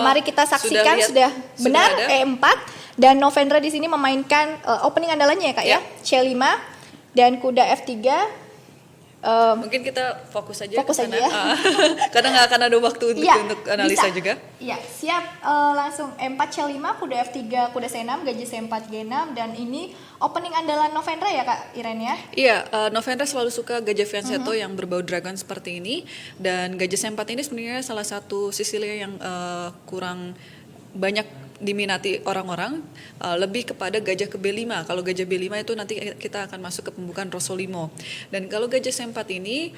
mari kita saksikan sudah benar E4 dan Novendra di sini memainkan opening andalannya ya Kak ya. C5 dan kuda F3. Mungkin kita fokus aja fokus ke sana. Aja ya. Karena nggak akan ada waktu untuk analisa bisa. juga. Iya, siap. Langsung E4 C5, kuda F3, kuda C6, gajah C4 G6 dan ini opening andalan Novendra ya Kak Iren ya? Iya, Novendra selalu suka gajah fianchetto yang berbau dragon seperti ini, dan gajah C4 ini sebenarnya salah satu Sisilia yang kurang banyak diminati orang-orang, lebih kepada gajah ke B5. Kalau gajah B5 itu nanti kita akan masuk ke pembukaan Rosolimo. Dan kalau gajah C4 ini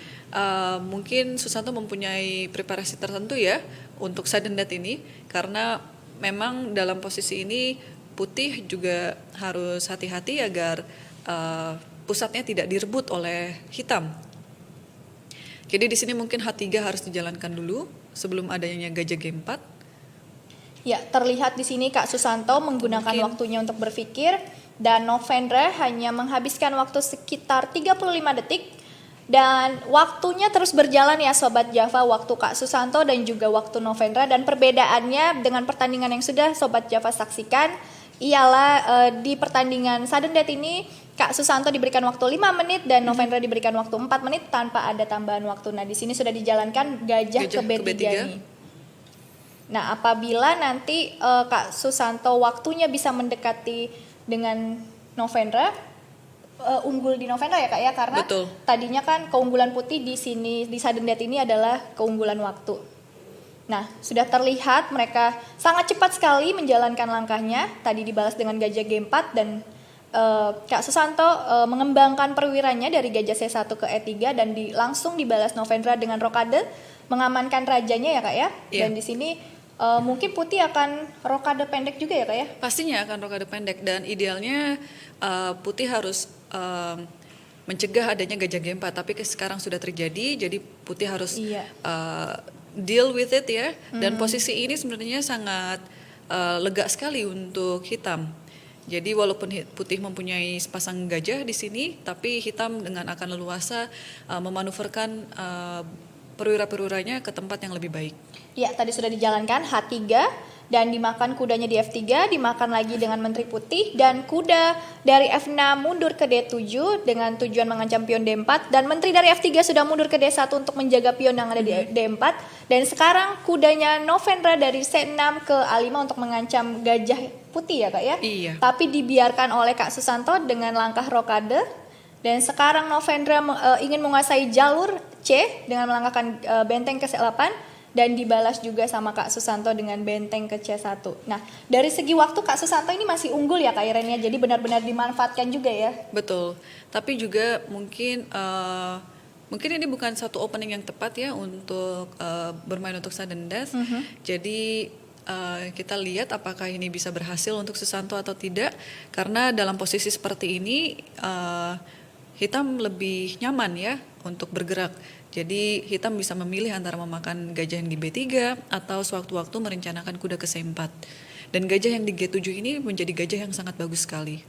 mungkin Susanto mempunyai preparasi tertentu ya untuk sudden death ini, karena memang dalam posisi ini putih juga harus hati-hati agar pusatnya tidak direbut oleh hitam. Jadi di sini mungkin H3 harus dijalankan dulu sebelum adanya gajah G4. Ya, terlihat di sini Kak Susanto menggunakan waktunya untuk berpikir dan Novendra hanya menghabiskan waktu sekitar 35 detik dan waktunya terus berjalan ya Sobat Java, waktu Kak Susanto dan juga waktu Novendra, dan perbedaannya dengan pertandingan yang sudah Sobat Java saksikan ialah di pertandingan sudden death ini Kak Susanto diberikan waktu 5 menit dan Novendra diberikan waktu 4 menit tanpa ada tambahan waktu. Nah, di sini sudah dijalankan gajah ke B3 nih. Nah, apabila nanti Kak Susanto waktunya bisa mendekati dengan Novendra, unggul di Novendra ya Kak ya, karena tadinya kan keunggulan putih di sini di sudden death ini adalah keunggulan waktu. Nah, sudah terlihat mereka sangat cepat sekali menjalankan langkahnya. Tadi dibalas dengan gajah G4 dan Kak Susanto mengembangkan perwiranya dari gajah C1 ke E3 dan langsung dibalas Novendra dengan rokade, mengamankan rajanya ya Kak ya. Dan di sini mungkin putih akan rokade pendek juga ya Kak ya? Pastinya akan rokade pendek, dan idealnya putih harus mencegah adanya gajah G4, tapi sekarang sudah terjadi, jadi putih harus deal with it ya. Dan posisi ini sebenarnya sangat lega sekali untuk hitam. Jadi walaupun putih mempunyai sepasang gajah di sini, tapi hitam dengan akan leluasa memanuverkan perwira-perwiranya ke tempat yang lebih baik. Ya, tadi sudah dijalankan H3 dan dimakan kudanya di F3, dimakan lagi dengan menteri putih dan kuda dari F6 mundur ke D7 dengan tujuan mengancam pion D4 dan menteri dari F3 sudah mundur ke D1 untuk menjaga pion yang ada di D4 dan sekarang kudanya Novendra dari C6 ke A5 untuk mengancam gajah putih ya Kak ya? Iya. Tapi dibiarkan oleh Kak Susanto dengan langkah rokade dan sekarang Novendra ingin menguasai jalur C dengan melangkahkan benteng ke C8 dan dibalas juga sama Kak Susanto dengan benteng ke C1. Nah, dari segi waktu Kak Susanto ini masih unggul ya Kak Iren ya, jadi benar-benar dimanfaatkan juga ya. Betul, tapi juga mungkin ini bukan satu opening yang tepat ya untuk bermain untuk sudden death. Jadi kita lihat apakah ini bisa berhasil untuk Susanto atau tidak, karena dalam posisi seperti ini hitam lebih nyaman ya untuk bergerak. Jadi hitam bisa memilih antara memakan gajah yang di B3 atau sewaktu-waktu merencanakan kuda ke C4. Dan gajah yang di G7 ini menjadi gajah yang sangat bagus sekali.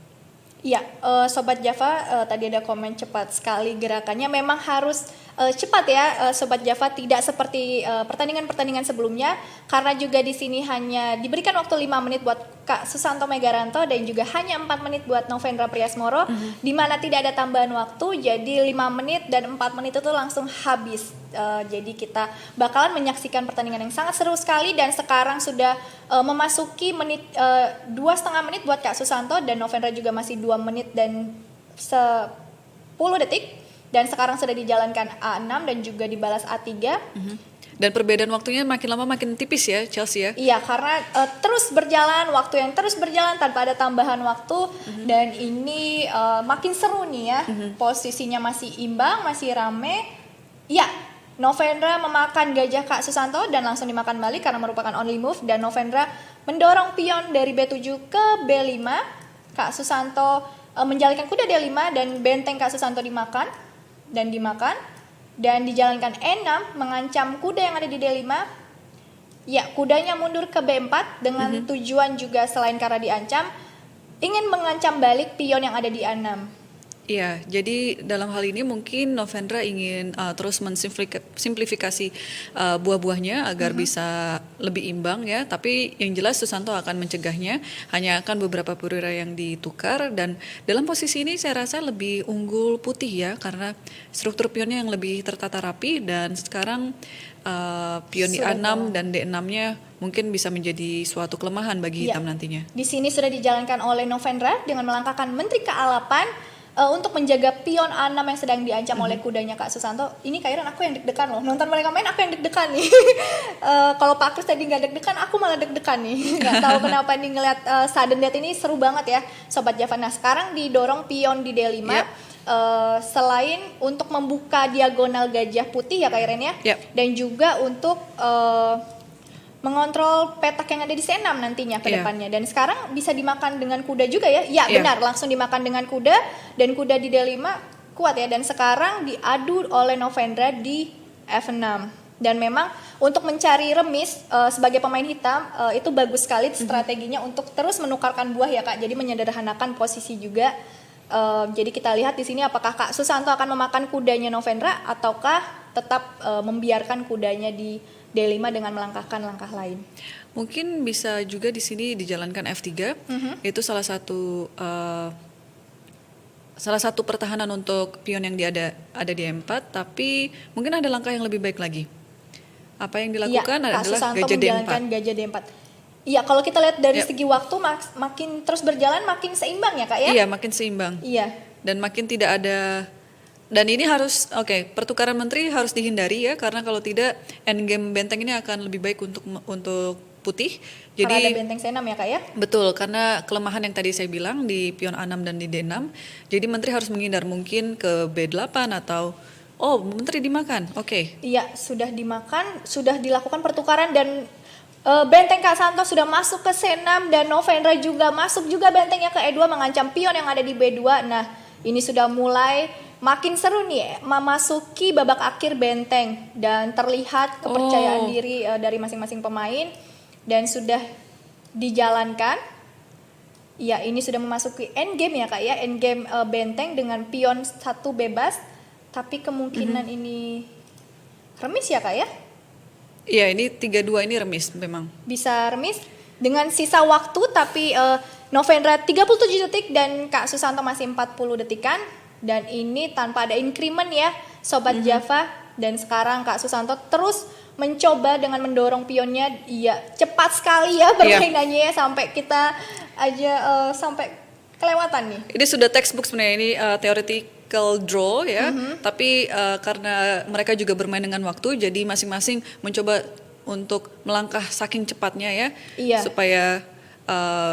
Iya, Sobat Java tadi ada komen cepat sekali gerakannya, memang harus cepat ya Sobat Java, tidak seperti pertandingan-pertandingan sebelumnya, karena juga di sini hanya diberikan waktu 5 menit buat Kak Susanto Megaranto dan juga hanya 4 menit buat Novendra Priasmoro, di mana tidak ada tambahan waktu, jadi 5 menit dan 4 menit itu langsung habis. Jadi kita bakalan menyaksikan pertandingan yang sangat seru sekali dan sekarang sudah memasuki menit 2,5 menit buat Kak Susanto dan Novendra juga masih 2 menit dan 10 detik. Dan sekarang sudah dijalankan A6 dan juga dibalas A3. Dan perbedaan waktunya makin lama makin tipis ya Chelsea ya? Iya, karena terus berjalan, waktu yang terus berjalan tanpa ada tambahan waktu. Dan ini makin seru nih ya. Posisinya masih imbang, masih rame. Ya, Novendra memakan gajah Kak Susanto dan langsung dimakan balik karena merupakan only move. Dan Novendra mendorong pion dari B7 ke B5. Kak Susanto menjalankan kuda D5 dan benteng Kak Susanto dimakan dan dijalankan E6 mengancam kuda yang ada di D5. Ya, kudanya mundur ke B4 dengan tujuan juga selain karena diancam ingin mengancam balik pion yang ada di A6. Iya, jadi dalam hal ini mungkin Novendra ingin terus mensimplifikasi buah-buahnya agar bisa lebih imbang ya. Tapi yang jelas Susanto akan mencegahnya. Hanya akan beberapa perwira yang ditukar dan dalam posisi ini saya rasa lebih unggul putih ya karena struktur pionnya yang lebih tertata rapi dan sekarang pion di Sudah A6 dan D6-nya mungkin bisa menjadi suatu kelemahan bagi Iya. hitam nantinya. Di sini sudah dijalankan oleh Novendra dengan melangkahkan Menteri Ke-8 untuk menjaga pion A6 yang sedang diancam oleh kudanya Kak Susanto. Ini Kairan aku yang deg-degan loh. Nonton mereka main aku yang deg-degan nih. Kalau Pak Kris tadi nggak deg-degan, aku malah deg-degan nih. Nggak tahu kenapa nih ngeliat sudden death ini seru banget ya Sobat Java. Nah sekarang didorong pion di D5. Yep. Selain untuk membuka diagonal gajah putih ya Kairan ya. Yep. Dan juga untuk mengontrol petak yang ada di C6 nantinya ke Iya. depannya. Dan sekarang bisa dimakan dengan kuda juga ya. Ya Iya. benar, langsung dimakan dengan kuda dan kuda di D5 kuat ya. Dan sekarang diadu oleh Novendra di F6. Dan memang untuk mencari remis sebagai pemain hitam itu bagus sekali strateginya untuk terus menukarkan buah ya Kak. Jadi menyederhanakan posisi juga. Jadi kita lihat di sini apakah Kak Susanto akan memakan kudanya Novendra ataukah tetap membiarkan kudanya di D5 dengan melangkahkan langkah lain. Mungkin bisa juga di sini dijalankan F3. Itu salah satu pertahanan untuk pion yang ada di E4, tapi mungkin ada langkah yang lebih baik lagi. Apa yang dilakukan Kak adalah Susanto gajah D4. menjalankan gajah D4. Iya, kalau kita lihat dari Yap. segi waktu makin terus berjalan makin seimbang ya Kak ya? Iya, makin seimbang. Iya. Dan makin tidak ada. Dan ini harus, pertukaran menteri harus dihindari ya, karena kalau tidak endgame benteng ini akan lebih baik untuk putih. Karena ada Jadi benteng C6 ya Kak ya? betul, karena kelemahan yang tadi saya bilang di pion A6 dan di D6. Jadi menteri harus menghindar mungkin ke B8 atau menteri dimakan. Oke. Iya, sudah dimakan, sudah dilakukan pertukaran dan benteng Kak Santo sudah masuk ke C6 dan Novendra juga masuk juga bentengnya ke E2 mengancam pion yang ada di B2. Nah, ini sudah mulai makin seru nih memasuki babak akhir benteng dan terlihat kepercayaan diri dari masing-masing pemain dan sudah dijalankan. Ya, ini sudah memasuki endgame ya Kak ya, endgame benteng dengan pion 1 bebas, tapi kemungkinan ini remis ya Kak ya? Iya, ini 3-2 ini remis memang. Bisa remis dengan sisa waktu tapi Novendra 37 detik dan Kak Susanto masih 40 detikan dan ini tanpa ada increment ya Sobat Java. Dan sekarang Kak Susanto terus mencoba dengan mendorong pionnya. Iya, cepat sekali ya permainannya ya, sampai kita aja sampai kelewatan nih. Ini sudah textbook sebenarnya, ini theoretical draw ya, tapi karena mereka juga bermain dengan waktu, jadi masing-masing mencoba untuk melangkah saking cepatnya ya, Iya. supaya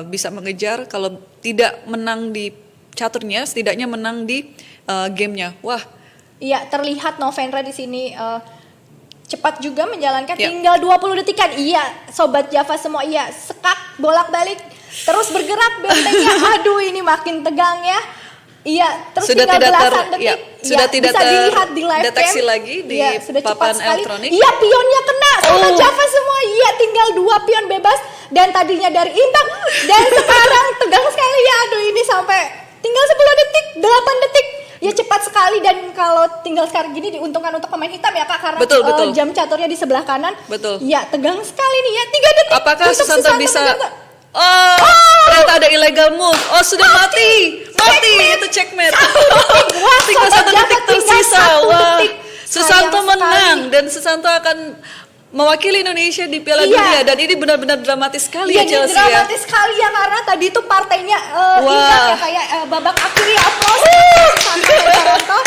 bisa mengejar. Kalau tidak menang di caturnya, setidaknya menang di gamenya. Wah, Iya, terlihat Novendra di sini cepat juga menjalankan, Yap. tinggal 20 detikan. Iya, Sobat Java semua, iya, sekak bolak-balik terus bergerak bentengnya. Aduh, ini makin tegang ya. Iya, terus Sudah tinggal tidak belasan detik. ya, sudah Iya, tidak bisa dilihat di live terdeteksi cam. lagi di Iya, sudah cepat papan sekali. elektronik. Iya, pionnya kena Sobat Java semua. Iya, tinggal 2 pion bebas dan tadinya dari Intang dan sekarang tegang sekali ya. Aduh, ini sampai tinggal 10 detik, 8 detik. Ya cepat sekali dan kalau tinggal sekarang gini diuntungkan untuk pemain hitam ya Kak karena Betul, betul. jam caturnya di sebelah kanan. Betul. Ya tegang sekali nih ya 3 detik. Apakah untuk Susanto bisa? menjaga. Ternyata ada illegal move. Sudah mati. Itu checkmate. Wah, Tinggal Sobat 1 Java, detik tinggal tersisa. 1 Wah, detik. Susanto Sayang menang sekali. dan Susanto akan mewakili Indonesia di Piala Iya. Dunia dan ini benar-benar dramatis sekali Iya, ya ini Chelsea ya. dramatis sekali ya karena tadi itu partainya Wah. Intang ya kayak babak akhir ya applause. Santai Toronto.